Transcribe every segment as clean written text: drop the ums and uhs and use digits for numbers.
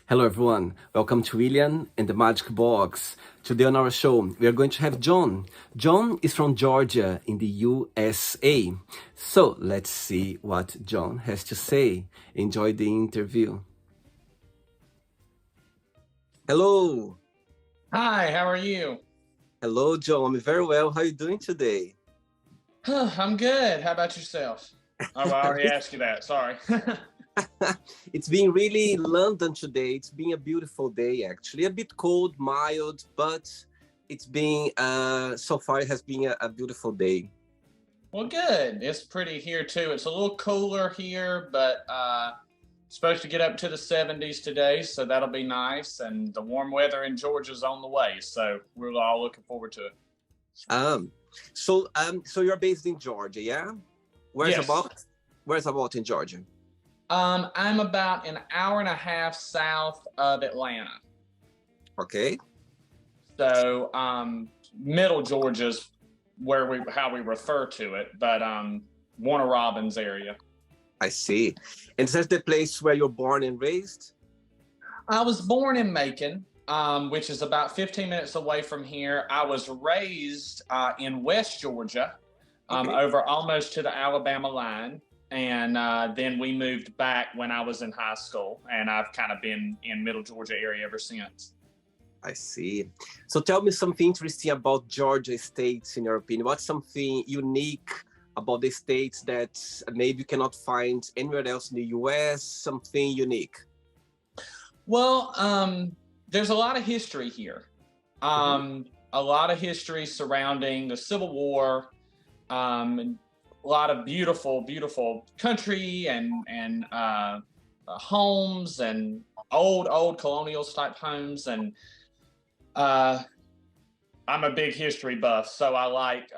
Hello, everyone. Welcome to William and the Magic Box. Today on our show, we are going to have John. John is from Georgia in the USA. So let's see what John has to say. Enjoy the interview. Hello. Hi, how are you? Hello, John. I'm very well. How are you doing today? I'm good. How about yourself? Oh, I already asked you that. Sorry. It's been really London today. It's been a beautiful day, actually. A bit cold, mild, but it's been, so far, it has been a beautiful day. Well, good. It's pretty here too. It's a little cooler here, but supposed to get up to the 70s today, so that'll be nice. And the warm weather in Georgia's on the way, so we're all looking forward to it. Um, so you're based in Georgia, yeah? Where's Yes. about? Where's about in Georgia? I'm about an hour and a half south of Atlanta. Okay, So middle Georgia's how we refer to it, but Warner Robins area. I see. And is that the place where you're born and raised? I was born in Macon, which is about 15 minutes away from here. I was raised in West Georgia, Okay, over almost to the Alabama line. And then we moved back when I was in high school, and I've kind of been in Middle Georgia area ever since. I see. So tell me something interesting about Georgia states in your opinion. What's something unique about the states that maybe you cannot find anywhere else in the US? Something unique. Well, there's a lot of history here. Mhm. A lot of history surrounding the Civil War, and a lot of beautiful, beautiful country and homes and old colonial type homes. And uh, I'm a big history buff, so I like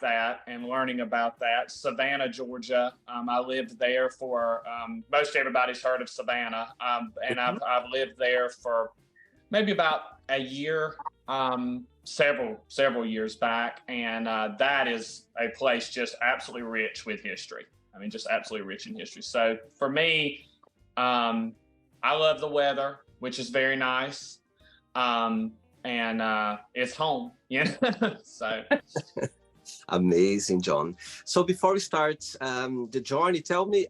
that and learning about that. Savannah, Georgia. I lived there for most everybody's heard of Savannah, and Mhm. I've lived there for maybe about a year, several years back, and that is a place just absolutely rich with history. I mean, just absolutely rich in history. So for me, um, I love the weather, which is very nice, um, and it's home, you know. So Amazing, John. So before we start the journey, tell me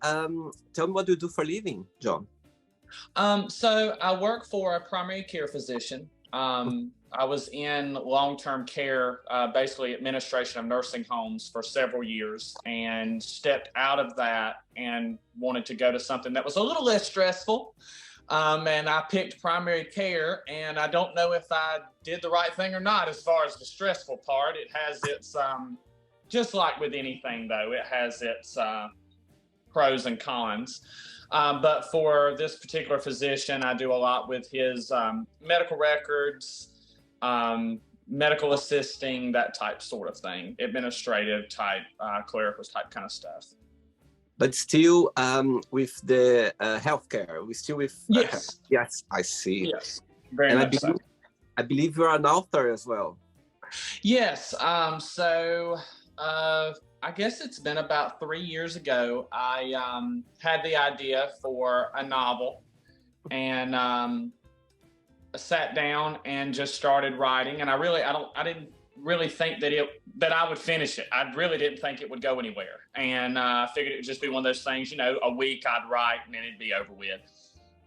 what you do for a living, John. So I work for a primary care physician. I was in long-term care, basically administration of nursing homes for several years, and stepped out of that and wanted to go to something that was a little less stressful. And I picked primary care, and I don't know if I did the right thing or not as far as the stressful part. It has its, just like with anything though, it has its pros and cons. But for this particular physician, I do a lot with his medical records, medical assisting, that type sort of thing, administrative type, clerical type kind of stuff. But still with the healthcare, we still with Yes, yes, I see. yes, very And I much so. believe I believe you're an author as well. Yes. I guess it's been about 3 years ago. I had the idea for a novel, and sat down and just started writing. And I didn't really think that I would finish it. I really didn't think it would go anywhere. And I figured it would just be one of those things, a week I'd write and then it'd be over with.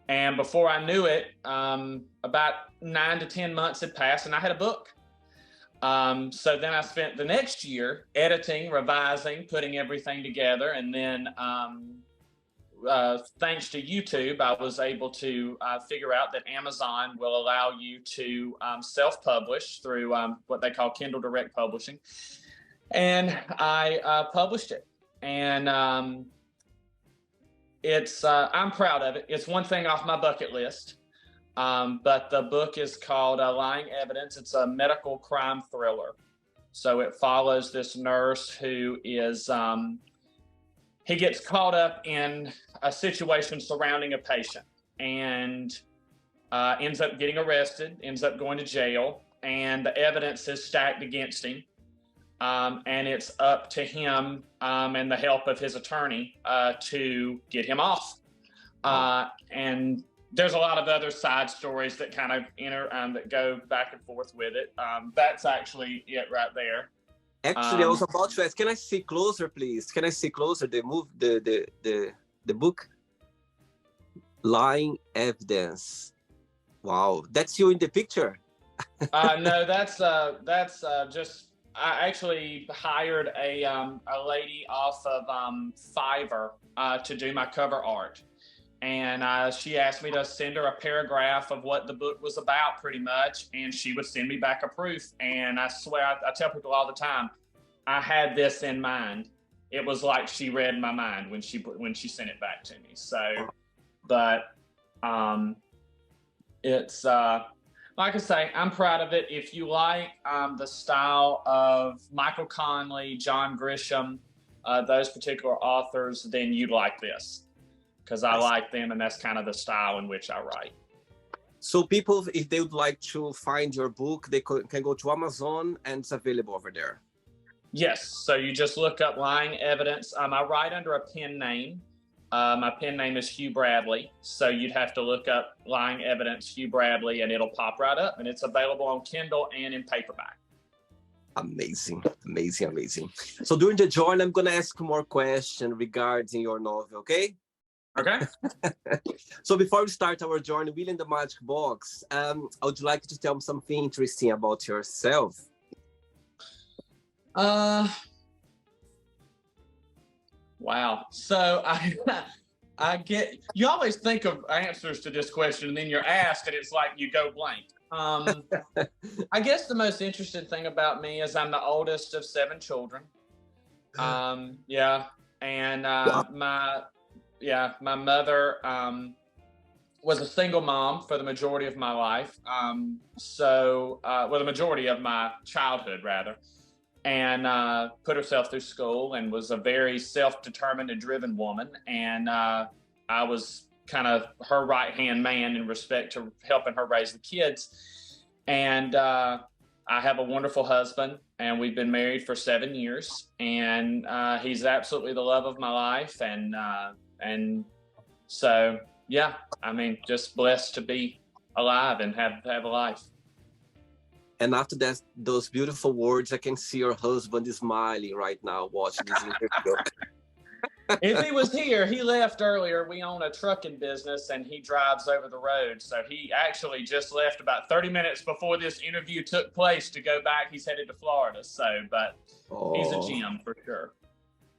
And before I knew it, about 9 to 10 months had passed, and I had a book. So then I spent the next year editing, revising, putting everything together, and then thanks to YouTube, I was able to figure out that Amazon will allow you to self-publish through what they call Kindle Direct Publishing, and I published it. And it's I'm proud of it. It's one thing off my bucket list. But the book is called Lying Evidence. It's a medical crime thriller. So it follows this nurse who is, he gets caught up in a situation surrounding a patient, and ends up getting arrested, ends up going to jail, and the evidence is stacked against him. And it's up to him and the help of his attorney to get him off. Oh, And there's a lot of other side stories that kind of that go back and forth with it. That's actually it right there. Actually, I was about to ask, can I see closer, please? Can I see closer the book? Lying Evidence. Wow, that's you in the picture. No, that's just I actually hired a lady off of Fiverr to do my cover art, and she asked me to send her a paragraph of what the book was about, pretty much, and she would send me back a proof. And I swear, I tell people all the time, I had this in mind. It was like she read my mind when she sent it back to me. So, but it's like I say, I'm proud of it. If you like the style of Michael Conley, John Grisham, those particular authors, then you'd like this, because I like them, and that's kind of the style in which I write. So people, if they would like to find your book, they can go to Amazon, and it's available over there. Yes. So you just look up Lying Evidence. I write under a pen name. My pen name is Hugh Bradley. So you'd have to look up Lying Evidence, Hugh Bradley, and it'll pop right up. And it's available on Kindle and in paperback. Amazing, amazing, amazing. So during the journey, I'm going to ask more questions regarding your novel, okay? Okay. So before we start our journey, William the Magic Box, I would like to tell me something interesting about yourself. Wow. So I get, you always think of answers to this question, and then you're asked and it's like you go blank. I guess the most interesting thing about me is I'm the oldest of 7 children. Yeah. And my mother was a single mom for the majority of my life. The majority of my childhood, rather. And put herself through school, and was a very self-determined and driven woman. And I was kind of her right-hand man in respect to helping her raise the kids. And I have a wonderful husband, and we've been married for 7 years. And he's absolutely the love of my life. And so, yeah, I mean, just blessed to be alive and have a life. And after that, those beautiful words, I can see your husband is smiling right now watching this interview. If he was here, he left earlier. We own a trucking business, and he drives over the road. So he actually just left about 30 minutes before this interview took place to go back. He's headed to Florida. So, but he's a gem for sure.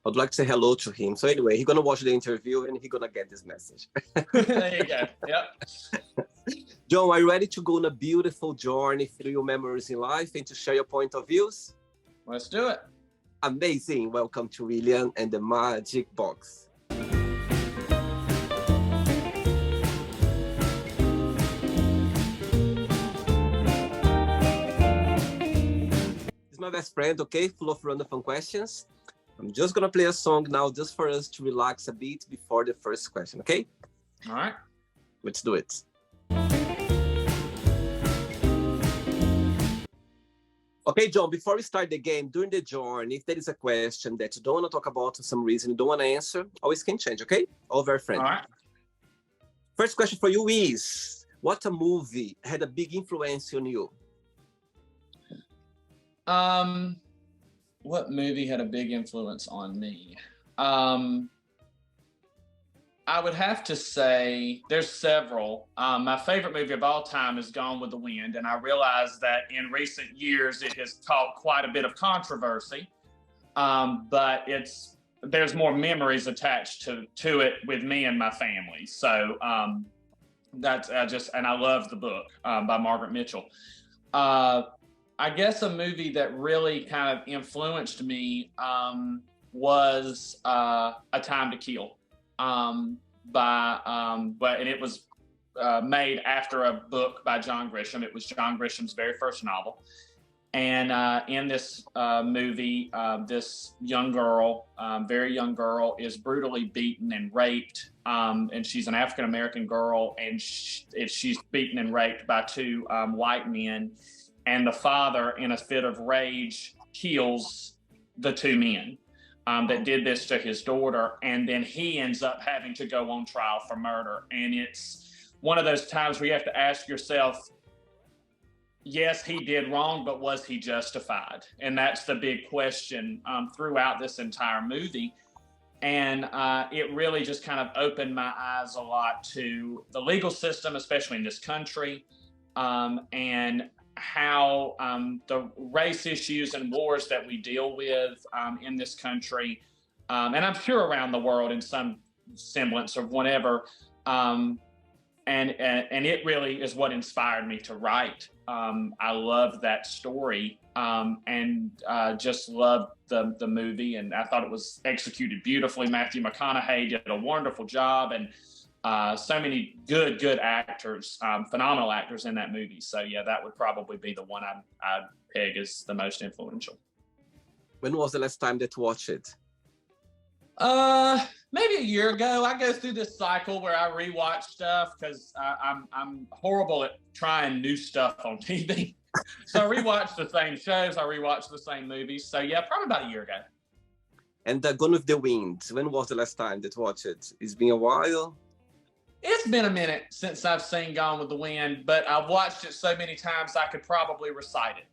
I'd like to say hello to him. So anyway, he's going to watch the interview, and he's going to get this message. There you go. Yep. John, are you ready to go on a beautiful journey through your memories in life and to share your point of views? Let's do it. Amazing. Welcome to William and the Magic Box. This is my best friend, okay? Full of random fun questions. I'm just going to play a song now just for us to relax a bit before the first question, okay? All right. Let's do it. Okay, John, before we start the game, during the journey, if there is a question that you don't want to talk about for some reason, you don't want to answer, always can change, okay? All very friendly. All right. First question for you is, what a movie had a big influence on you? What movie had a big influence on me? I would have to say there's several. My favorite movie of all time is Gone with the Wind, and I realize that in recent years it has caused quite a bit of controversy, but there's more memories attached to it with me and my family. So that's and I love the book by Margaret Mitchell. I guess a movie that really kind of influenced me was A Time to Kill. And it was made after a book by John Grisham. It was John Grisham's very first novel. And in this movie, this young girl, very young girl, is brutally beaten and raped. And she's an African-American girl, and she's beaten and raped by 2 white men. And the father, in a fit of rage, kills the 2 men that did this to his daughter. And then he ends up having to go on trial for murder. And it's one of those times where you have to ask yourself, yes, he did wrong, but was he justified? And that's the big question throughout this entire movie. And it really just kind of opened my eyes a lot to the legal system, especially in this country, and how the race issues and wars that we deal with in this country, and I'm sure around the world in some semblance or whatever. And it really is what inspired me to write. I loved that story, and just loved the movie, and I thought it was executed beautifully. Matthew McConaughey did a wonderful job, and so many good actors, phenomenal actors in that movie. So yeah, that would probably be the one I'd peg as the most influential. When was the last time that you watched it? Maybe a year ago. I go through this cycle where I rewatch stuff because I'm horrible at trying new stuff on TV. So I rewatch the same shows, I rewatch the same movies. So yeah, probably about a year ago. And Gone with the Wind, when was the last time that you watched it? It's been a while. It's been a minute since I've seen Gone with the Wind, but I've watched it so many times I could probably recite it.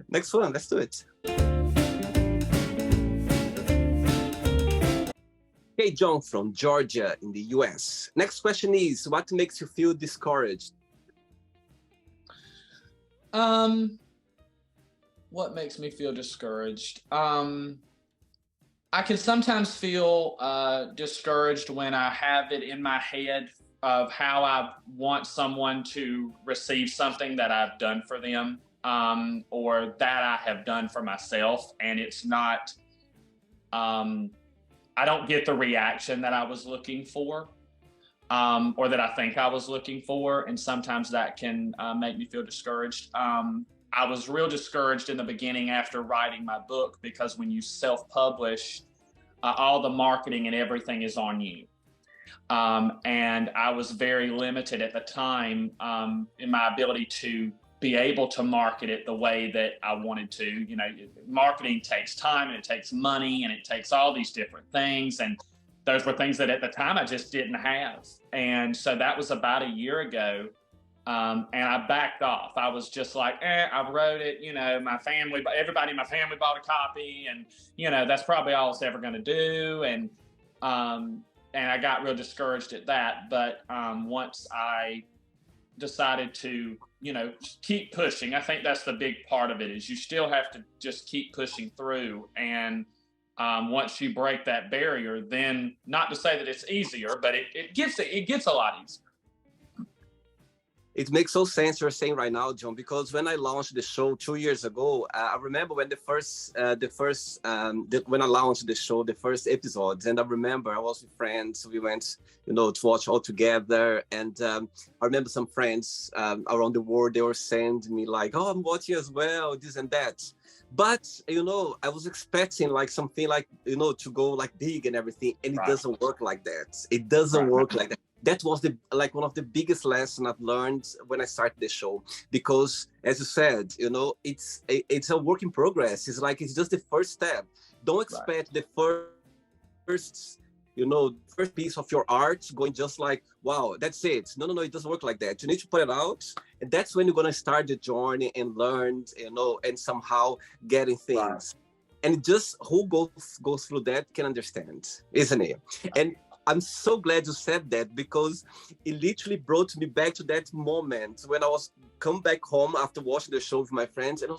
Next one, let's do it. Hey, John from Georgia in the US. Next question is, what makes you feel discouraged? What makes me feel discouraged? I can sometimes feel discouraged when I have it in my head of how I want someone to receive something that I've done for them, or that I have done for myself, and it's not, I don't get the reaction that I was looking for, or that I think I was looking for, and sometimes that can make me feel discouraged. I was real discouraged in the beginning after writing my book, because when you self-publish, all the marketing and everything is on you. And I was very limited at the time in my ability to be able to market it the way that I wanted to. You know, marketing takes time, and it takes money, and it takes all these different things. And those were things that at the time I just didn't have. And so that was about a year ago. And I backed off. I was just like, I wrote it, you know, everybody in my family bought a copy, and, you know, that's probably all it's ever going to do. And I got real discouraged at that. But once I decided to, you know, keep pushing, I think that's the big part of it, is you still have to just keep pushing through. And once you break that barrier, then, not to say that it's easier, but it gets a lot easier. It makes so sense you're saying right now, John, because when I launched the show 2 years ago, I remember when when I launched the show, the first episodes, and I remember I was with friends, we went, you know, to watch all together, and I remember some friends around the world, they were sending me like, oh, I'm watching as well, this and that. But, you know, I was expecting like something like, you know, to go like big and everything, and it doesn't work like that. It doesn't work like that. That was one of the biggest lessons I've learned when I started the show, because as you said, you know, it's a work in progress. It's like, it's just the first step. Don't expect the first, you know, first piece of your art going just like, wow, that's it. No, it doesn't work like that. You need to put it out, and that's when you're going to start the journey and learn, you know, and somehow getting things. And just who goes through that can understand, isn't it? And I'm so glad you said that, because it literally brought me back to that moment when I was come back home after watching the show with my friends, and I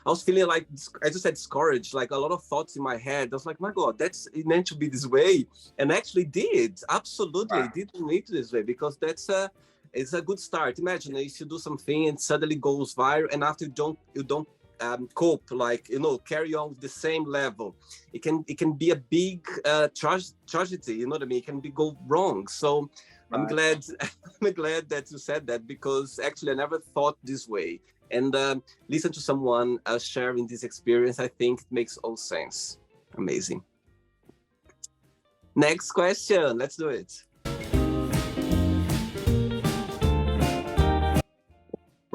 was feeling like, I just said, discouraged, like a lot of thoughts in my head. I was like, my God, it meant to be this way, and actually did. Absolutely, it didn't need to this way, because it's a good start. Imagine if you do something and suddenly goes viral, and after you don't cope, like, you know, carry on with the same level, it can be a big tragedy, you know what I mean? It can go wrong. So I'm glad that you said that, because actually I never thought this way, and listen to someone sharing this experience, I think it makes all sense. Amazing. Next question, let's do it.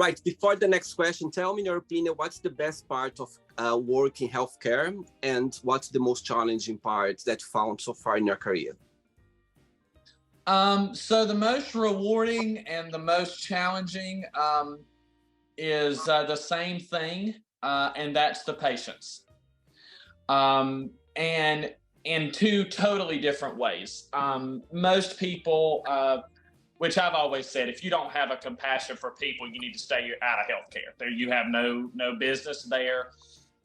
Right, before the next question, tell me in your opinion, what's the best part of work in healthcare, and what's the most challenging part that you found so far in your career? So the most rewarding and the most challenging is the same thing, and that's the patience. And in two totally different ways. Most people, which I've always said, if you don't have a compassion for people, you need to stay out of healthcare. There, you have no business there.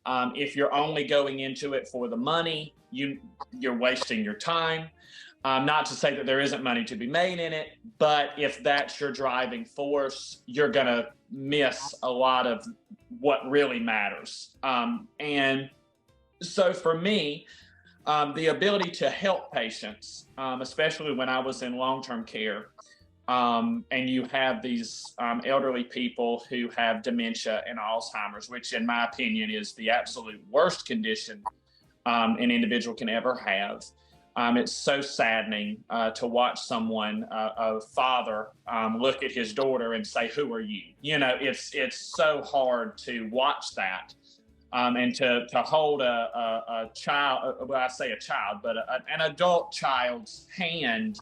If you're only going into it for the money, you're wasting your time. Not to say that there isn't money to be made in it, but if that's your driving force, you're going to miss a lot of what really matters. And so for me, the ability to help patients, especially when I was in long-term care, and you have these elderly people who have dementia and Alzheimer's, which in my opinion is the absolute worst condition an individual can ever have. It's so saddening to watch someone, a father, look at his daughter and say, "Who are you?" You know, it's so hard to watch that, and to hold a child. Well, I say a child, but an adult child's hand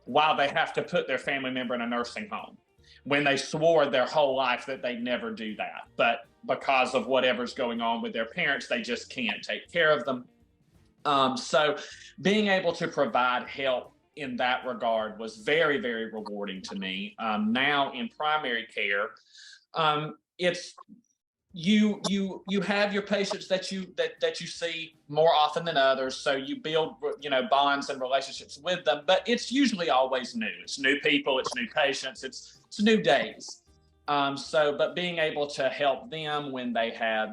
while they have to put their family member in a nursing home, when they swore their whole life that they'd never do that, but because of whatever's going on with their parents, they just can't take care of them. So being able to provide help in that regard was very, very rewarding to me. Now in primary care, it's you have your patients that you see more often than others, so you build bonds and relationships with them, but it's usually always new. It's new people, it's new patients, it's new days. But being able to help them when they have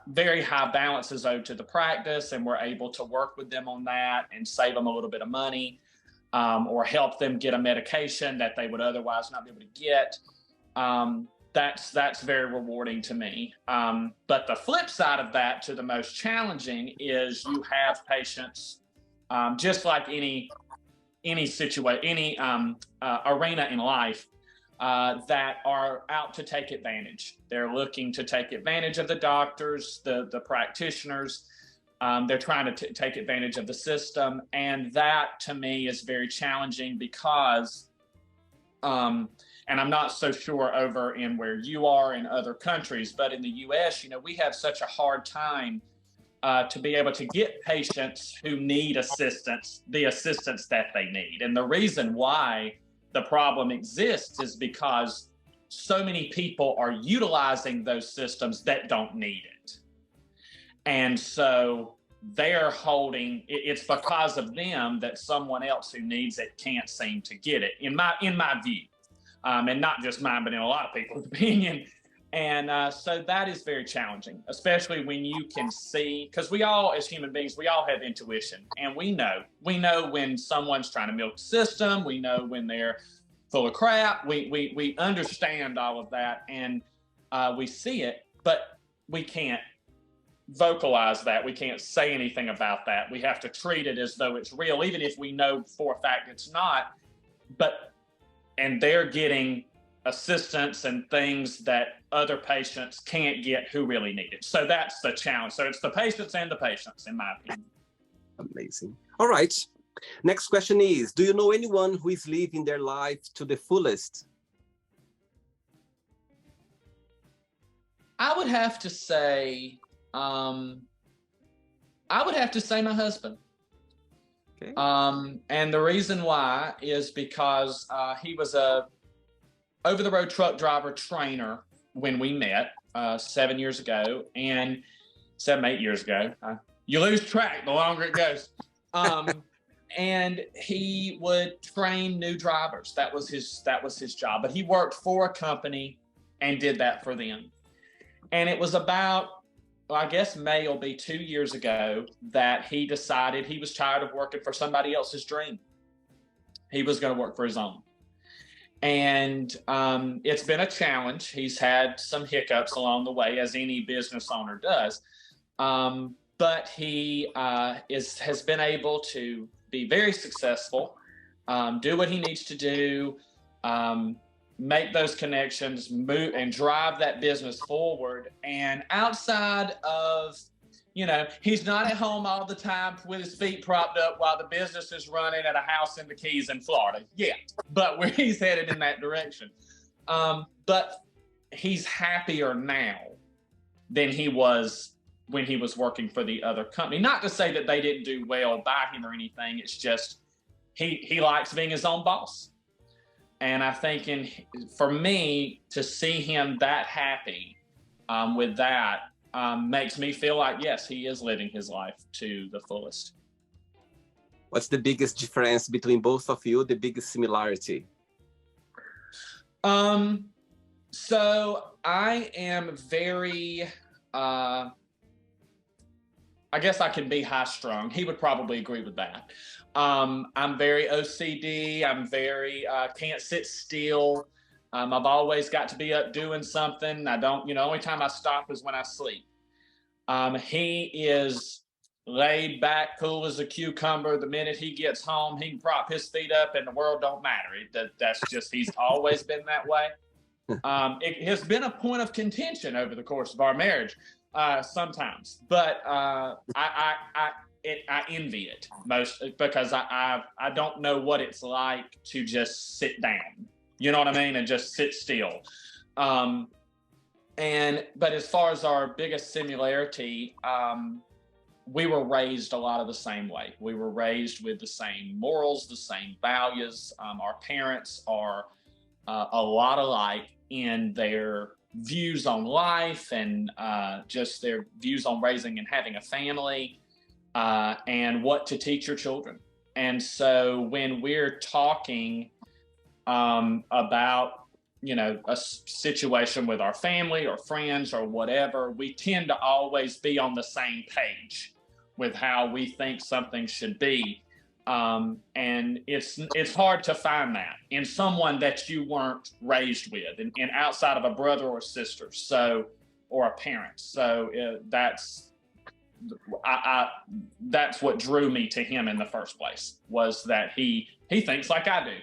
very high balances owed to the practice, and we're able to work with them on that and save them a little bit of money, or help them get a medication that they would otherwise not be able to get. That's very rewarding to me. But the flip side of that, to the most challenging, is you have patients, just like any situation, any arena in life, that are out to take advantage. They're looking to take advantage of the doctors, the practitioners. They're trying to take advantage of the system. And that, to me, is very challenging because, and I'm not so sure over in where you are in other countries, but in the US, we have such a hard time to be able to get patients who need assistance, the assistance that they need. And the reason why the problem exists is because so many people are utilizing those systems that don't need it. And so they're holding, it's because of them that someone else who needs it can't seem to get it, in my view. And not just mine, but in a lot of people's opinion. And so that is very challenging, especially when you can see, because we all, as human beings, we all have intuition, and we know when someone's trying to milk the system. We know when they're full of crap. We understand all of that, and we see it, but we can't vocalize that. We can't say anything about that. We have to treat it as though it's real, even if we know for a fact it's not. And they're getting assistance and things that other patients can't get who really need it. So that's the challenge. So it's the patients and the patients, in my opinion. Amazing. All right. Next question is, do you know anyone who is living their life to the fullest? I would have to say my husband. Okay. And the reason why is because he was a over-the-road truck driver trainer when we met 7 years ago, and 8 years ago. You lose track the longer it goes. And he would train new drivers. That was his job. But he worked for a company and did that for them. And it was about, I guess May will be 2 years ago, that he decided he was tired of working for somebody else's dream. He was going to work for his own. And it's been a challenge. He's had some hiccups along the way, as any business owner does. But he has been able to be very successful, do what he needs to do, make those connections, move and drive that business forward. And outside of he's not at home all the time with his feet propped up while the business is running at a house in the Keys in Florida yet, but where he's headed in that direction. But he's happier now than he was when he was working for the other company. Not to say that they didn't do well by him or anything. It's just he likes being his own boss. And I think for me to see him that happy with that makes me feel like, yes, he is living his life to the fullest. What's the biggest difference between both of you? The biggest similarity? So I am very, I guess I can be high strung. He would probably agree with that. I'm very OCD. I'm very, can't sit still. I've always got to be up doing something. I don't, only time I stop is when I sleep. He is laid back, cool as a cucumber. The minute he gets home, he can prop his feet up and the world don't matter. That's just, he's always been that way. It has been a point of contention over the course of our marriage sometimes, but I envy it most because I don't know what it's like to just sit down, you know what I mean, and just sit still. But as far as our biggest similarity, we were raised a lot of the same way. We were raised with the same morals, the same values. Our parents are a lot alike in their views on life and just their views on raising and having a family and what to teach your children. And so when we're talking about, a situation with our family or friends or whatever, we tend to always be on the same page with how we think something should be. And it's hard to find that in someone that you weren't raised with and outside of a brother or sister, or a parent. So that's what drew me to him in the first place, was that he thinks like I do.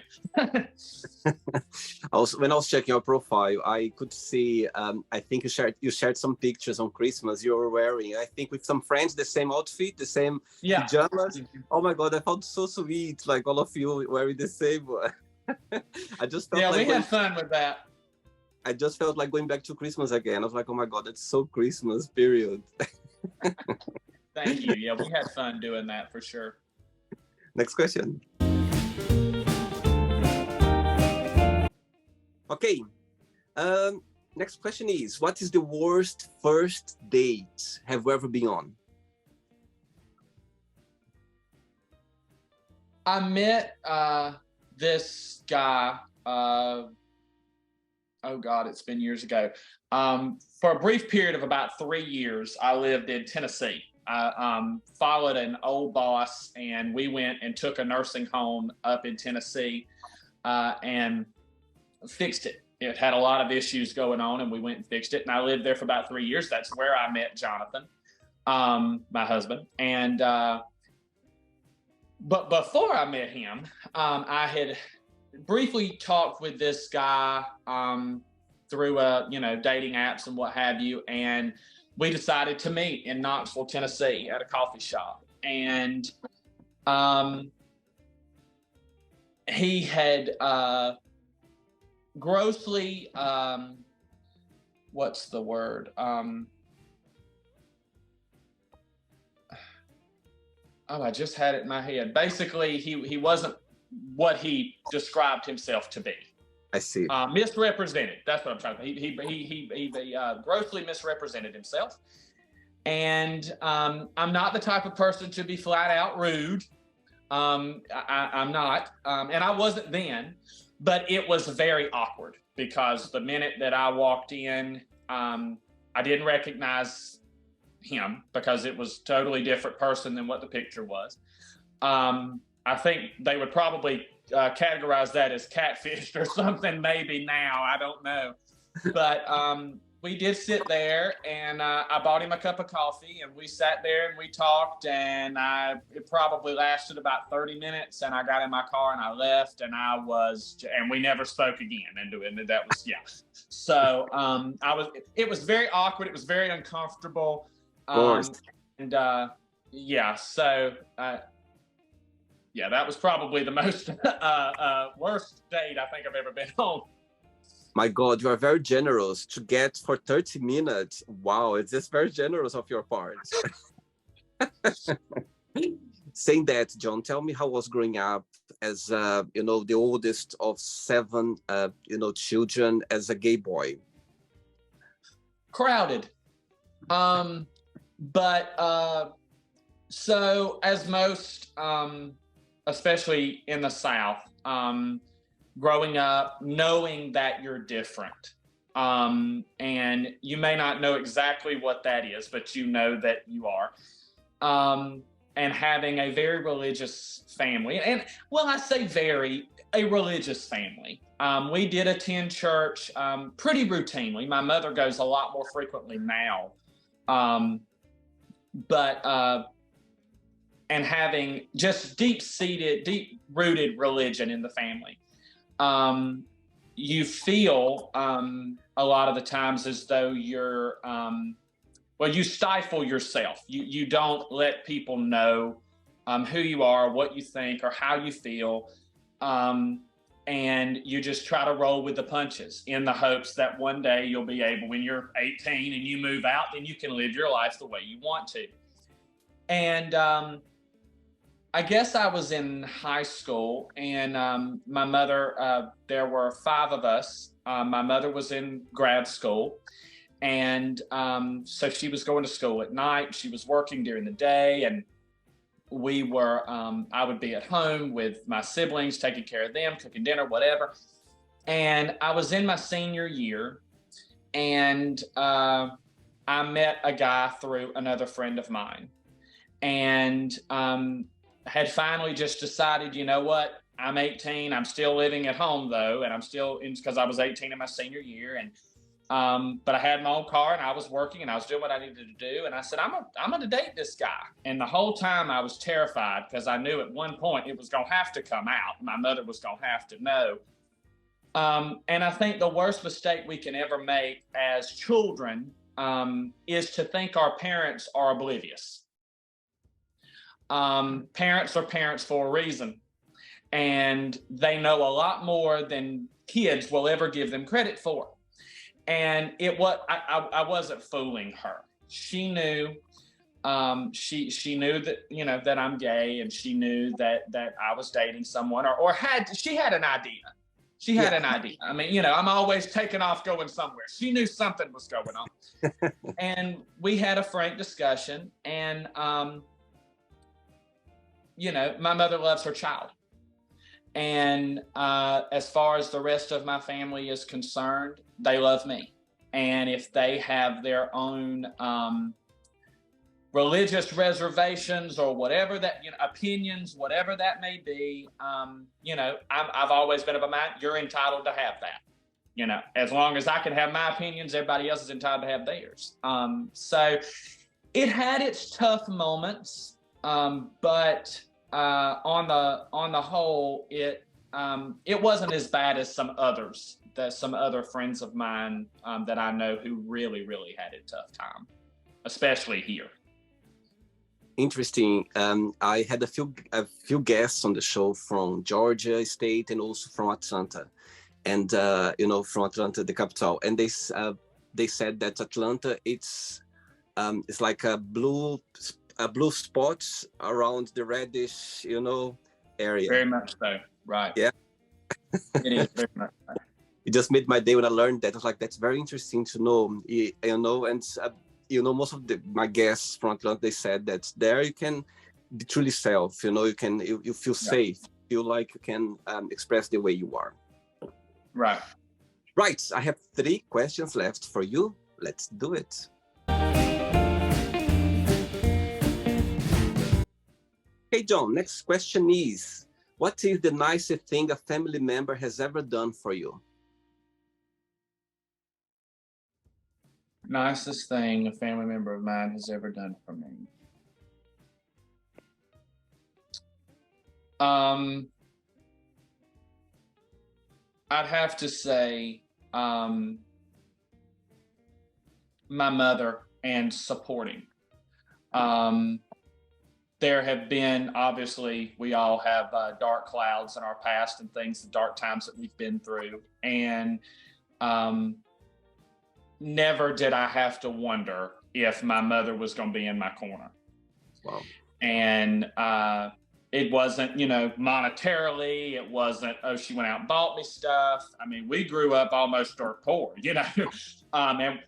Also, when I was checking your profile, I could see, I think you shared some pictures on Christmas you were wearing, I think with some friends, the same outfit, the same pajamas. Oh my God, I felt so sweet, like all of you wearing the same one. I just felt we had fun with that. I just felt like going back to Christmas again. I was like, oh my God, it's so Christmas, period. Thank you. Yeah, we had fun doing that for sure. Next question. Okay. Next question is, what is the worst first date have you ever been on? I met this guy, oh God, it's been years ago. For a brief period of about 3 years, I lived in Tennessee. I followed an old boss, and we went and took a nursing home up in Tennessee and fixed it. It had a lot of issues going on, and we went and fixed it. And I lived there for about 3 years. That's where I met Jonathan, my husband. And but before I met him, I had briefly talked with this guy through dating apps and what have you, and we decided to meet in Knoxville, Tennessee, at a coffee shop. And he had grossly, what's the word? I just had it in my head. Basically, he wasn't what he described himself to be. I see. Misrepresented. That's what I'm trying to say. He grossly misrepresented himself. And I'm not the type of person to be flat out rude. I'm not. And I wasn't then. But it was very awkward because the minute that I walked in, I didn't recognize him because it was a totally different person than what the picture was. I think they would probably categorize that as catfished or something maybe now. I don't know. But we did sit there, and I bought him a cup of coffee, and we sat there and we talked, and it probably lasted about 30 minutes, and I got in my car and I left, and we never spoke again. And that was, yeah. So it was very awkward. It was very uncomfortable. And yeah, so yeah, that was probably the most worst date I think I've ever been on. My God, you are very generous to get for 30 minutes. Wow, it's just very generous of your part. Saying that, John, tell me how was growing up as, the oldest of seven, children as a gay boy. Crowded. But so as most, especially in the South, growing up, knowing that you're different. And you may not know exactly what that is, but you know that you are. And having a very religious family, and well, I say a religious family. We did attend church pretty routinely. My mother goes a lot more frequently now. But and having just deep-rooted religion in the family. You feel a lot of the times as though you're, you stifle yourself. You don't let people know who you are, what you think, or how you feel. And you just try to roll with the punches in the hopes that one day you'll be able, when you're 18 and you move out, then you can live your life the way you want to. And I guess I was in high school, and my mother, there were 5 of us. My mother was in grad school, and so she was going to school at night. She was working during the day, and I would be at home with my siblings, taking care of them, cooking dinner, whatever. And I was in my senior year, and I met a guy through another friend of mine, and had finally just decided, you know what, I'm 18. I'm still living at home though, and I'm still in, because I was 18 in my senior year, and but I had my own car, and I was working, and I was doing what I needed to do. And I said, I'm going to date this guy. And the whole time I was terrified, because I knew at one point it was going to have to come out. My mother was going to have to know. And I think the worst mistake we can ever make as children is to think our parents are oblivious. Parents are parents for a reason, and they know a lot more than kids will ever give them credit for. And I wasn't fooling her. She knew, she knew that, that I'm gay, and she knew that I was dating someone, she had an idea. She had an idea. I mean, I'm always taking off going somewhere. She knew something was going on. And we had a frank discussion, and my mother loves her child. And as far as the rest of my family is concerned, they love me. And if they have their own religious reservations or whatever that, opinions, whatever that may be, I've always been of a mind, you're entitled to have that. As long as I can have my opinions, everybody else is entitled to have theirs. So it had its tough moments. But on the whole, it wasn't as bad as some other friends of mine that I know who really, really had a tough time, especially here. Interesting. I had a few guests on the show from Georgia State and also from Atlanta, and from Atlanta, the capital, and they said that Atlanta it's like a blue spots around the reddish, area. Very much so. Right. Yeah. It is very much so. It just made my day when I learned that. I was like, that's very interesting to know, and most of my guests from Atlanta, they said that there you can be truly self, you feel safe, feel like you can express the way you are. Right. Right. I have 3 questions left for you. Let's do it. Okay, John, next question is, what is the nicest thing a family member has ever done for you? Nicest thing a family member of mine has ever done for me. I'd have to say my mother, and supporting. Um, there have been, obviously, we all have dark clouds in our past and things, the dark times that we've been through. And um, never did I have to wonder if my mother was going to be in my corner. Wow. And it wasn't, monetarily, it wasn't, oh, she went out and bought me stuff. I mean, we grew up almost dirt poor,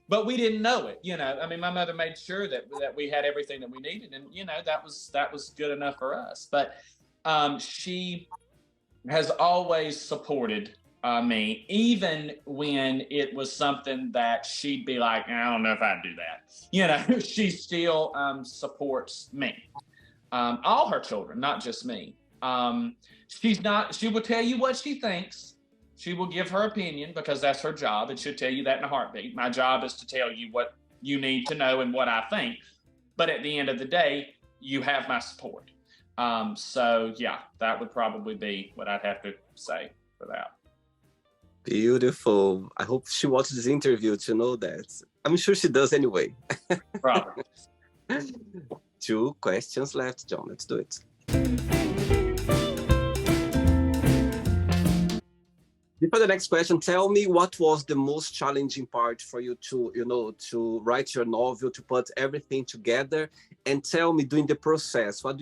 but we didn't know it, I mean, my mother made sure that we had everything that we needed. And, that was good enough for us. But she has always supported me, even when it was something that she'd be like, I don't know if I'd do that. She still supports me. All her children, not just me. She will tell you what she thinks. She will give her opinion because that's her job, and she'll tell you that in a heartbeat. My job is to tell you what you need to know and what I think. But at the end of the day, you have my support. So yeah, that would probably be what I'd have to say for that. Beautiful. I hope she watches this interview to know that. I'm sure she does anyway. Probably. 2 questions left, John. Let's do it. Before the next question, tell me what was the most challenging part for you to write your novel, to put everything together, and tell me during the process, what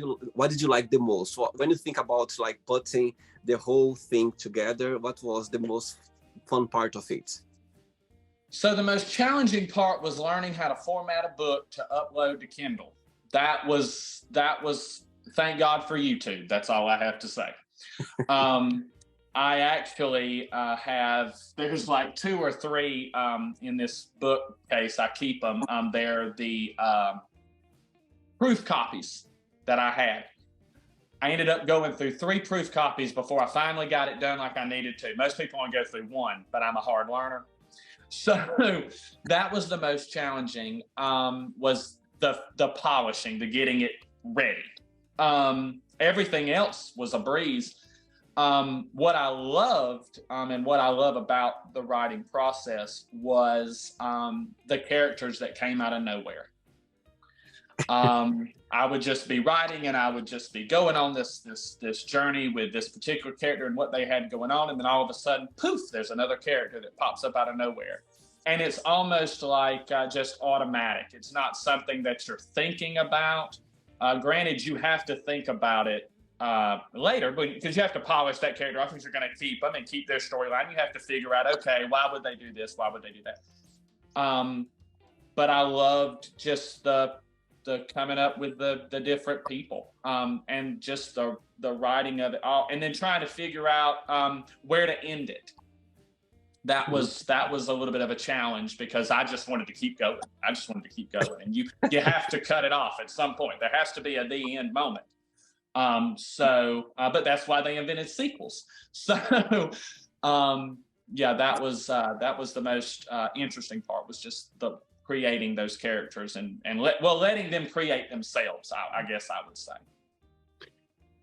did you like the most? When you think about like putting the whole thing together, what was the most fun part of it? So the most challenging part was learning how to format a book to upload to Kindle. That was, thank God for YouTube. That's all I have to say. I actually there's like 2 or 3 in this bookcase. I keep them. They're the proof copies that I had. I ended up going through 3 proof copies before I finally got it done like I needed to. Most people want to go through 1, but I'm a hard learner. So that was the most challenging, was the polishing, the getting it ready. Everything else was a breeze. What I loved, and what I love about the writing process was the characters that came out of nowhere. I would just be writing and I would just be going on this journey with this particular character and what they had going on. And then all of a sudden, poof, there's another character that pops up out of nowhere. And it's almost like just automatic. It's not something that you're thinking about. Granted, you have to think about it later, because you have to polish that character off, because you're going to keep them and keep their storyline. You have to figure out, okay, why would they do this? Why would they do that? But I loved just the coming up with the different people, and just the writing of it all, and then trying to figure out where to end it. That was a little bit of a challenge, because I just wanted to keep going. And you have to cut it off at some point. There has to be a the end moment. But that's why they invented sequels. So yeah, that was the most interesting part, was just the creating those characters and letting them create themselves. I guess I would say.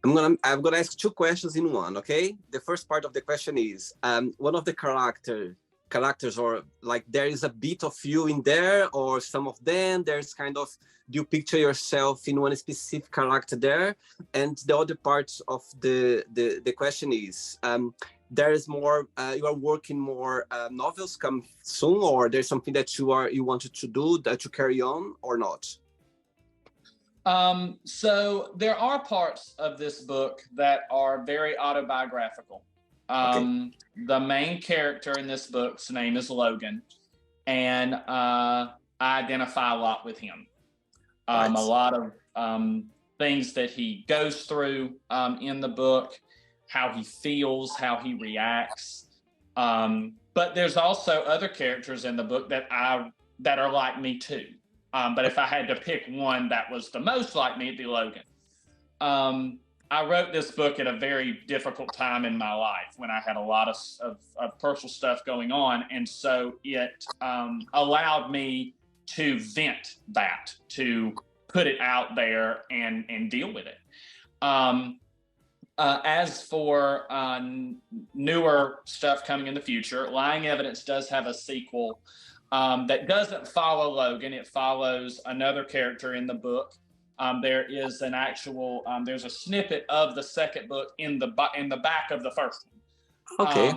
I'm gonna ask 2 questions in one, okay? The first part of the question is, one of the characters, or like there is a bit of you in there, or some of them, there's kind of, do you picture yourself in one specific character there? And the other part of the question is, there is more, you are working more novels come soon, or there's something that you wanted to do that you carry on or not? So there are parts of this book that are very autobiographical. Okay. The main character in this book's name is Logan, and I identify a lot with him. Right. A lot of things that he goes through in the book, how he feels, how he reacts. But there's also other characters in the book that are like me too. But if I had to pick one that was the most like me, it'd be Logan. I wrote this book at a very difficult time in my life, when I had a lot of personal stuff going on. And so it allowed me to vent that, to put it out there and deal with it. As for newer stuff coming in the future, Lying Evidence does have a sequel that doesn't follow Logan. It follows another character in the book There is an actual there's a snippet of the second book in the back of the first one. Okay,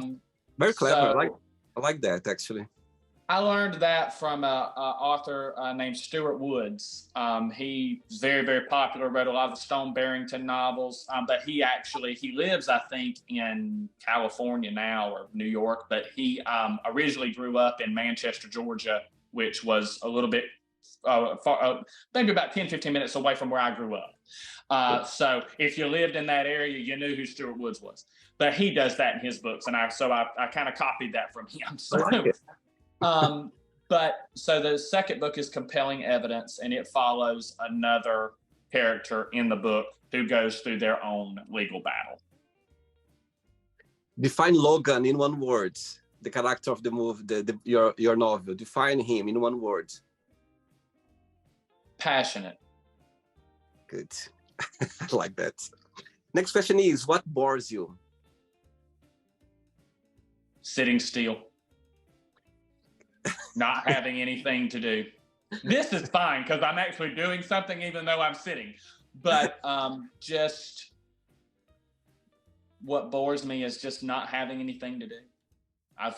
very clever. So I like that actually. I learned that from an author named Stuart Woods. He's very, very popular, wrote a lot of the Stone Barrington novels, but he lives, I think, in California now or New York, but he originally grew up in Manchester, Georgia, which was a little bit maybe about 10, 15 minutes away from where I grew up. So if you lived in that area, you knew who Stuart Woods was. But he does that in his books, and I kind of copied that from him. So. But so the second book is Compelling Evidence, and it follows another character in the book who goes through their own legal battle. Define Logan in one word. The character of the movie, your novel. Define him in one word. Passionate. Good. I like that. Next question is, what bores you? Sitting still. Not having anything to do. This is fine because I'm actually doing something even though I'm sitting. But just what bores me is just not having anything to do. I've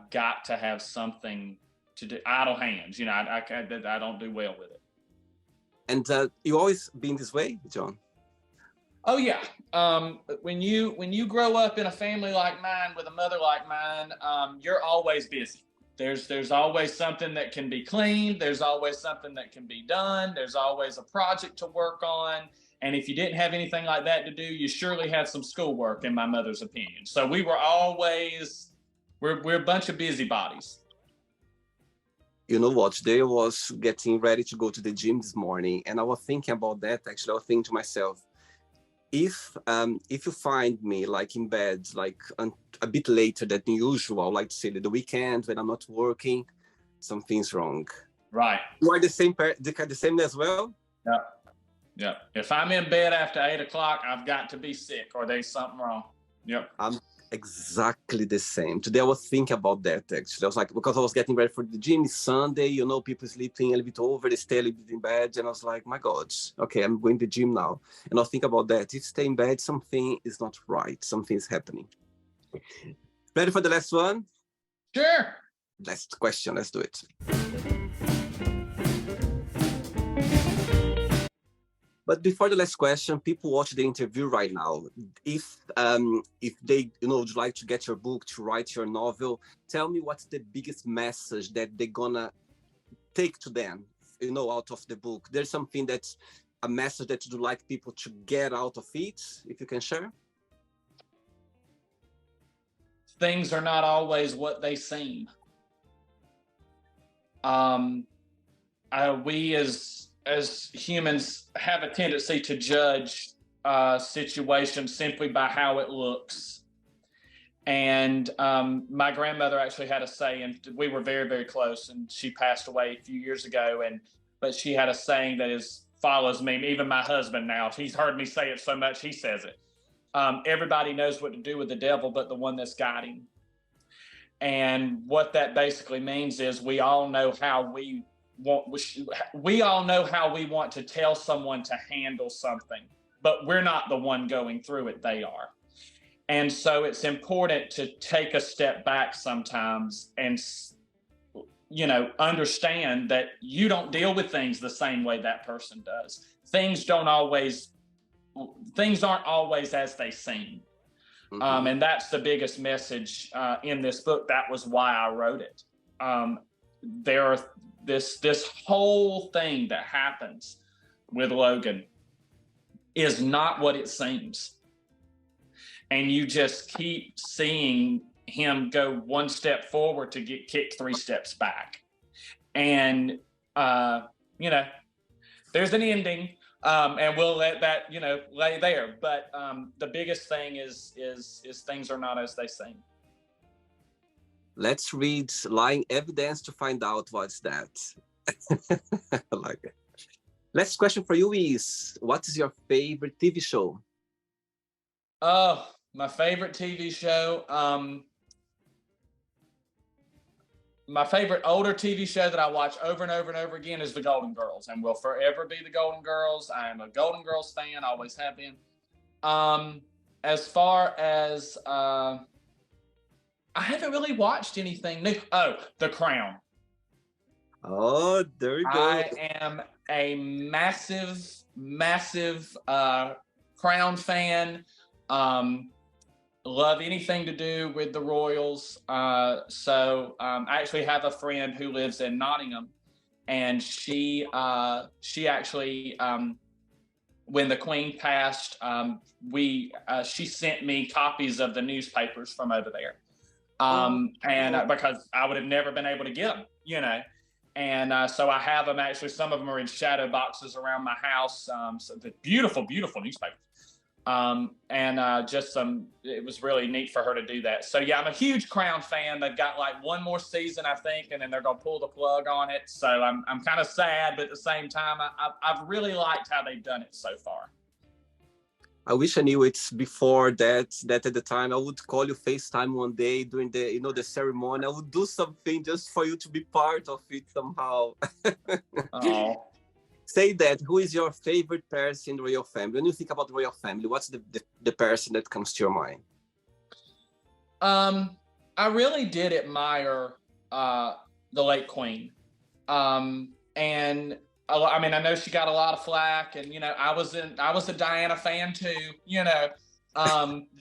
got to have something to do. Idle hands, I don't do well with it. And you always been this way, John? Oh yeah. When you grow up in a family like mine with a mother like mine, you're always busy. There's always something that can be cleaned. There's always something that can be done. There's always a project to work on. And if you didn't have anything like that to do, you surely had some schoolwork, in my mother's opinion. So we're a bunch of busybodies. You know what? Today I was getting ready to go to the gym this morning, and I was thinking about that. Actually, I was thinking to myself, if you find me like in bed, like a bit later than usual, like to say the weekend when I'm not working, something's wrong. Right. You are the same as well? Yeah. Yeah. If I'm in bed after 8 o'clock, I've got to be sick or there's something wrong. Yep. I'm exactly the same. Today I was thinking about that actually. I was like, because I was getting ready for the gym, it's Sunday, people sleeping a little bit over, they stay a little bit in bed, and I was like, my God, okay, I'm going to the gym now. And I'll think about that. If you stay in bed, something is not right, something is happening. Ready for the last one? Sure. Last question, let's do it. But before the last question, people watch the interview right now. If they would like to get your book, to write your novel, tell me what's the biggest message that they're gonna take to them, out of the book. There's something that's a message that you'd like people to get out of it, if you can share. Things are not always what they seem. We as humans have a tendency to judge situations simply by how it looks. And my grandmother actually had a saying, and we were very, very close, and she passed away a few years ago. But she had a saying that follows me. Even my husband now, he's heard me say it so much, he says it. Everybody knows what to do with the devil, but the one that's guiding. And what that basically means is we all know how we want to tell someone to handle something, but we're not the one going through it, they are. And so it's important to take a step back sometimes and understand that you don't deal with things the same way that person does. Things aren't always as they seem. Mm-hmm. And that's the biggest message in this book. That was why I wrote it. This whole thing that happens with Logan is not what it seems. And you just keep seeing him go one step forward to get kicked 3 steps back. And, there's an ending, and we'll let that, lay there. But the biggest thing is things are not as they seem. Let's read Lying Evidence to find out what's that. I like it. Last question for you is, what is your favorite TV show? Oh, my favorite TV show. my favorite older TV show that I watch over and over and over again is The Golden Girls, and will forever be The Golden Girls. I am a Golden Girls fan, always have been. As far as I haven't really watched anything new. Oh, The Crown. Oh, there you go. I am a massive Crown fan. Love anything to do with the royals. So I actually have a friend who lives in Nottingham, and she actually, when the Queen passed, she sent me copies of the newspapers from over there, because I would have never been able to get them, you know. And so I have them. Actually, some of them are in shadow boxes around my house. So the beautiful newspapers. It was really neat for her to do that. So yeah, I'm a huge Crown fan. They've got like one more season, I think, and then they're gonna pull the plug on it. So I'm kind of sad, but at the same time, I've really liked how they've done it so far. I wish I knew it's before that at the time I would call you FaceTime one day during the, the ceremony. I would do something just for you to be part of it somehow. Oh. Say that, who is your favorite person in the royal family? When you think about the royal family, what's the person that comes to your mind? I really did admire the late Queen. And I mean, I know she got a lot of flack, and I was a Diana fan too,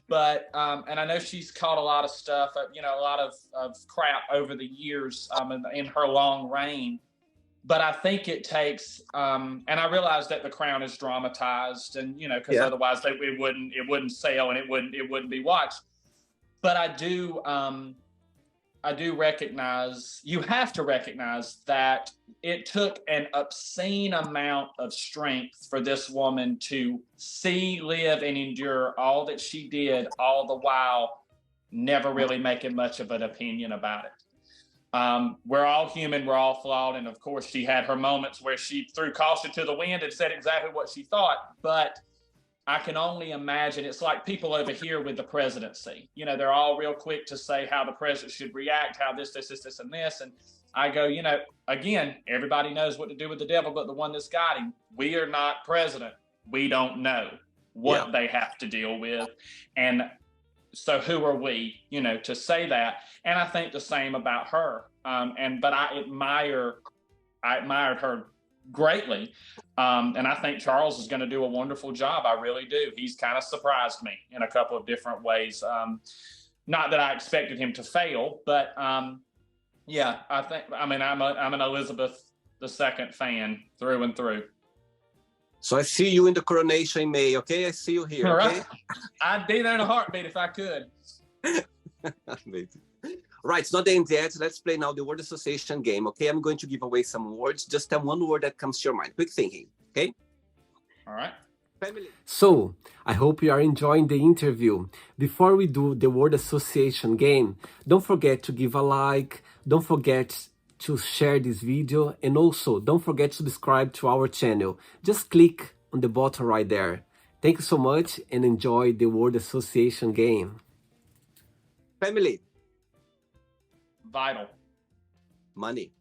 but and I know she's caught a lot of stuff, a lot of crap over the years in her long reign. But I think it takes, and I realize that The Crown is dramatized, and because otherwise it wouldn't sell, and it wouldn't be watched. But I do recognize, you have to recognize that it took an obscene amount of strength for this woman to see, live, and endure all that she did, all the while never really making much of an opinion about it. We're all human, we're all flawed, and of course she had her moments where she threw caution to the wind and said exactly what she thought, but I can only imagine, it's like people over here with the presidency. They're all real quick to say how the president should react, how this, and this. And I go, again, everybody knows what to do with the devil, but the one that's got him. We are not president. We don't know what they have to deal with. And so who are we, to say that? And I think the same about her. But I admired her greatly. And I think Charles is going to do a wonderful job. I really do. He's kind of surprised me in a couple of different ways. Not that I expected him to fail, but yeah, I'm an Elizabeth II fan through and through. So I see you in the coronation in May, okay? I see you here, okay? I'd be there in a heartbeat if I could. Amazing. Right, it's not the end yet. Let's play now the word association game, okay? I'm going to give away some words. Just tell one word that comes to your mind. Quick thinking, okay? All right. Family. So, I hope you are enjoying the interview. Before we do the word association game, don't forget to give a like. Don't forget to share this video. And also, don't forget to subscribe to our channel. Just click on the button right there. Thank you so much and enjoy the word association game. Family. Vital. Money.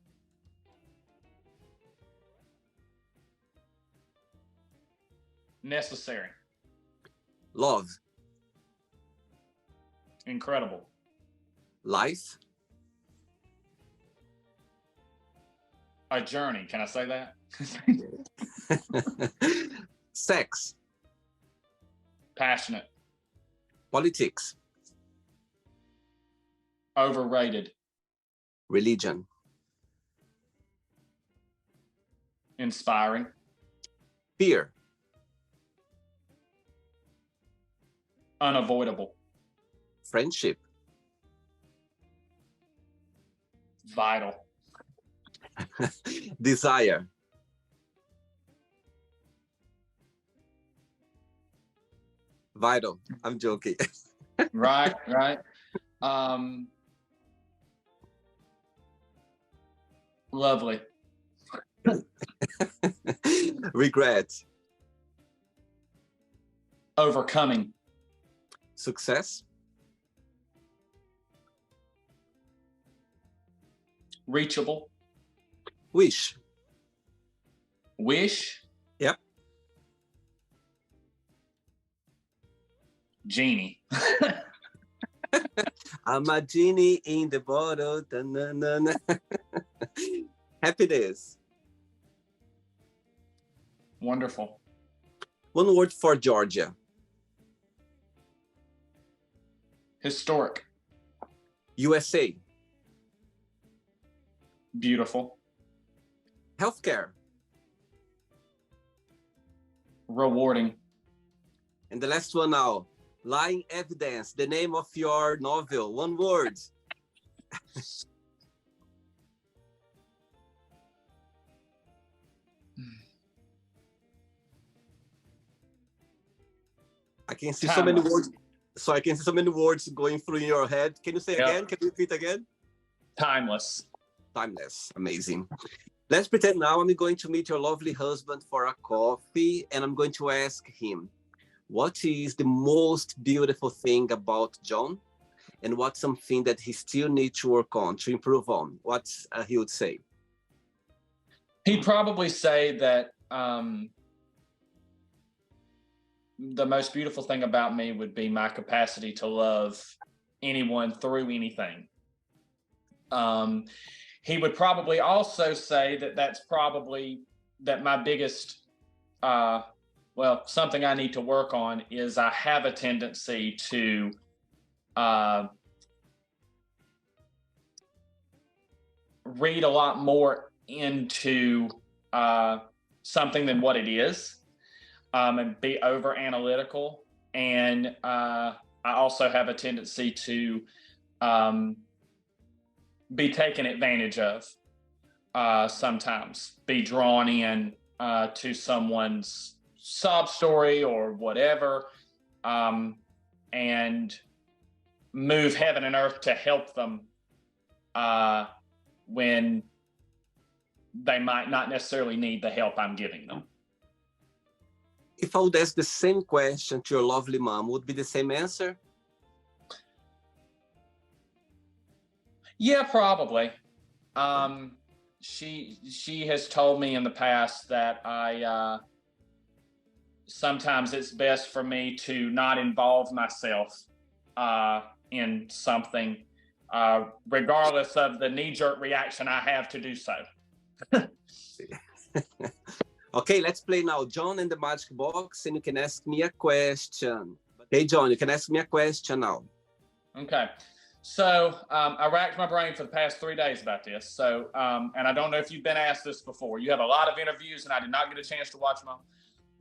Necessary. Love. Incredible. Life. A journey. Can I say that? Sex. Passionate. Politics. Overrated. Religion. Inspiring. Fear. Unavoidable. Friendship. Vital. Desire. Vital. I'm joking. Right. Lovely. Regret. Overcoming. Success. Reachable. Wish. Wish. Yep. Genie. I'm a genie in the bottle. Da-na-na-na. Happiness. Wonderful. One word for Georgia. Historic. USA. Beautiful. Healthcare. Rewarding. And the last one now. Lying evidence. The name of your novel. One word. I can see so many words. So I can see so many words going through in your head. Can you say again? Can you repeat again? Timeless. Timeless. Amazing. Let's pretend now I'm going to meet your lovely husband for a coffee, and I'm going to ask him, what is the most beautiful thing about John? And what's something that he still needs to work on, to improve on? What he would say? He'd probably say that the most beautiful thing about me would be my capacity to love anyone through anything. He would probably also say that that's probably that my biggest, something I need to work on is I have a tendency to read a lot more into something than what it is. And be over analytical. And I also have a tendency to be taken advantage of sometimes, be drawn in to someone's sob story or whatever, and move heaven and earth to help them when they might not necessarily need the help I'm giving them. If I would ask the same question to your lovely mom, would be the same answer? Yeah, probably. She has told me in the past that I sometimes it's best for me to not involve myself in something, regardless of the knee-jerk reaction I have to do so. Okay, let's play now. John and the Magic Box, and you can ask me a question. Okay, John, you can ask me a question now. Okay. So I racked my brain for the past 3 days about this. So, and I don't know if you've been asked this before. You have a lot of interviews, and I did not get a chance to watch them all.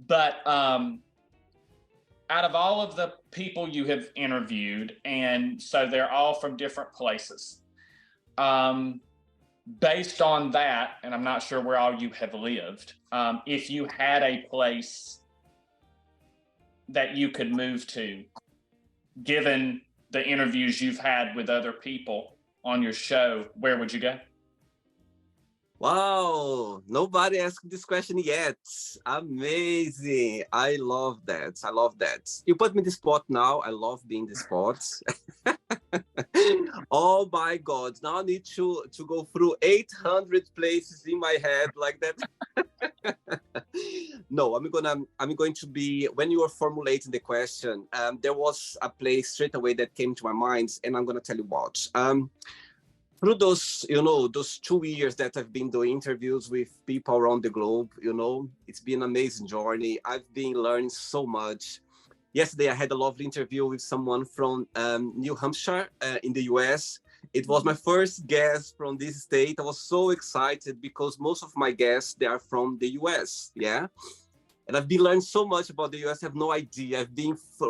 But out of all of the people you have interviewed, and so they're all from different places, based on that, and I'm not sure where all you have lived, if you had a place that you could move to, given the interviews you've had with other people on your show, where would you go? Wow, nobody asked this question yet. Amazing. I love that. I love that. You put me in the spot now. I love being in the spot. Oh my God. Now I need to go through 800 places in my head like that. No, I'm going to be, when you were formulating the question, there was a place straight away that came to my mind, and I'm going to tell you what. Through those 2 years that I've been doing interviews with people around the globe, it's been an amazing journey. I've been learning so much. Yesterday, I had a lovely interview with someone from New Hampshire in the US. It was my first guest from this state. I was so excited because most of my guests, they are from the US, yeah? And I've been learning so much about the US. I have no idea. I've been for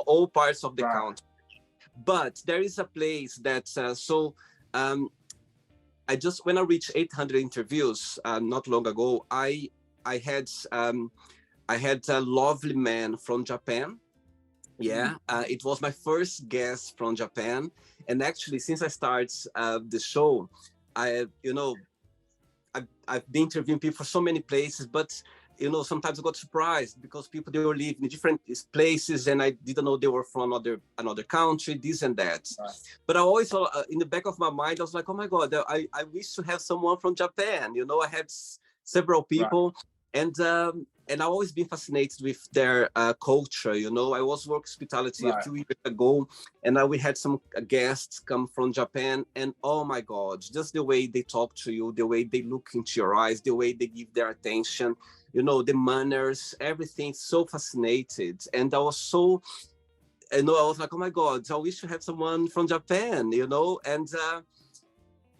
all parts of the country. But there is a place that, when I reached 800 interviews not long ago, I had a lovely man from Japan. Yeah, it was my first guest from Japan, and actually, since I started the show, I've been interviewing people for so many places, but you know, sometimes I got surprised because people, they were living in different places and I didn't know they were from another country, this and that. Right. But I always, in the back of my mind, I was like, oh my God, I wish to have someone from Japan. You know, I had several people, and I've always been fascinated with their culture. You know, I was working hospitality a few years ago, and we had some guests come from Japan, and oh my God, just the way they talk to you, the way they look into your eyes, the way they give their attention, you know, the manners, everything, so fascinated. And I was so, you know, I was like, oh my God, I wish to have someone from Japan, you know, and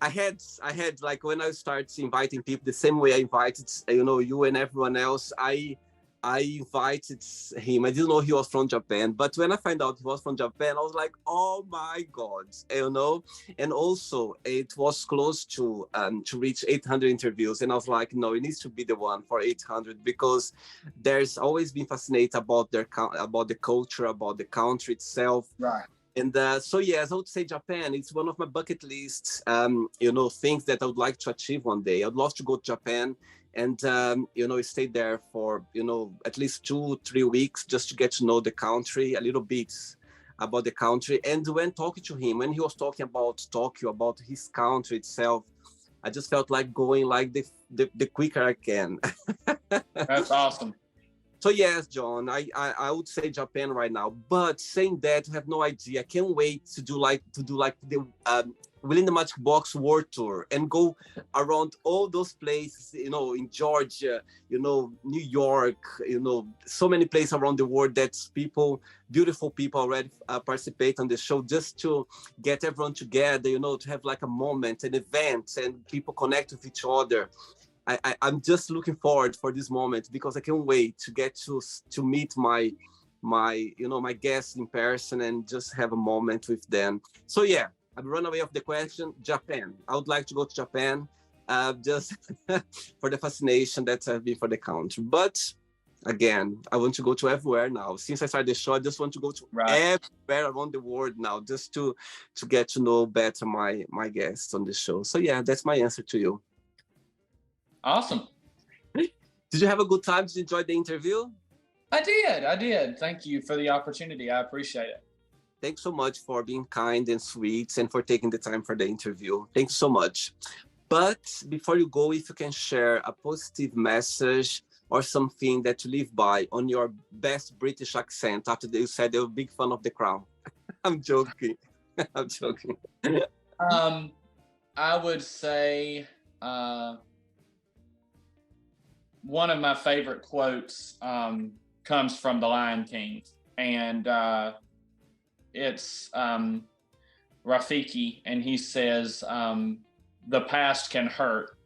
I had like, when I started inviting people the same way I invited, you know, you and everyone else, I invited him. I didn't know he was from Japan, but when I found out he was from Japan, I was like, oh my God, you know. And also it was close to reach 800 interviews, and I was like, no, it needs to be the one for 800, because there's always been fascinated about about the culture, about the country itself. Right. And so, yes, I would say Japan. It's one of my bucket lists, you know, things that I would like to achieve one day. I'd love to go to Japan and, you know, stay there for, you know, at least 2-3 weeks just to get to know the country, a little bit about the country. And when talking to him, when he was talking about Tokyo, about his country itself, I just felt like going like the quicker I can. That's awesome. So yes, John, I would say Japan right now. But saying that, I have no idea. I can't wait to do like the Within the Magic Box World Tour and go around all those places, you know, in Georgia, you know, New York, you know, so many places around the world that beautiful people already participate on the show, just to get everyone together, you know, to have like a moment, an event, and people connect with each other. I'm just looking forward for this moment, because I can't wait to get to meet my you know, my guests in person and just have a moment with them. So yeah, I've run away of the question. Japan. I would like to go to Japan, just for the fascination that I've been for the country. But again, I want to go to everywhere now. Since I started the show, I just want to go to everywhere around the world now, just to get to know better my guests on the show. So yeah, that's my answer to you. Awesome. Did you have a good time? Did you enjoy the interview? I did. Thank you for the opportunity. I appreciate it. Thanks so much for being kind and sweet and for taking the time for the interview. Thanks so much. But before you go, if you can share a positive message or something that you live by on your best British accent after you said they were a big fan of The Crown. I'm joking. I'm joking. I would say one of my favorite quotes comes from The Lion King, and it's Rafiki, and he says, the past can hurt,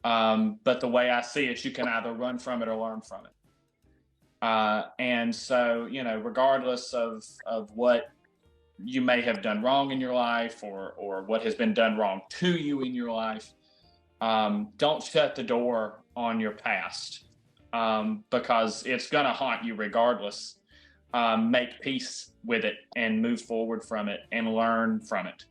but the way I see it, you can either run from it or learn from it. And so, you know, regardless of what you may have done wrong in your life, or what has been done wrong to you in your life, don't shut the door on your past, because it's going to haunt you regardless. Make peace with it and move forward from it and learn from it.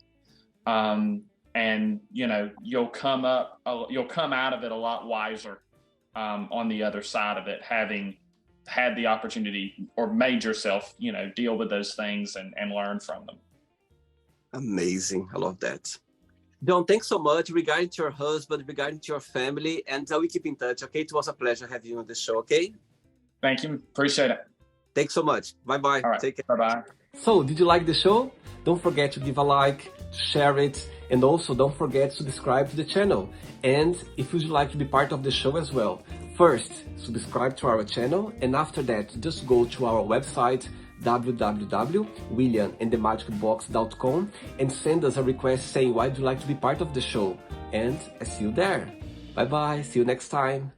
And you know, you'll come out of it a lot wiser, on the other side of it, having had the opportunity or made yourself, you know, deal with those things and learn from them. Amazing. I love that. John, thanks so much. Regarding to your husband, regarding to your family, and we keep in touch, okay? It was a pleasure having you on the show, okay? Thank you. Appreciate it. Thanks so much. Bye-bye. All right. Take care. Bye-bye. So, did you like the show? Don't forget to give a like, to share it, and also don't forget to subscribe to the channel. And if you'd like to be part of the show as well, first, subscribe to our channel, and after that, just go to our website, www.williamandthemagicbox.com, and send us a request saying why you'd like to be part of the show. And I see you there. Bye-bye. See you next time.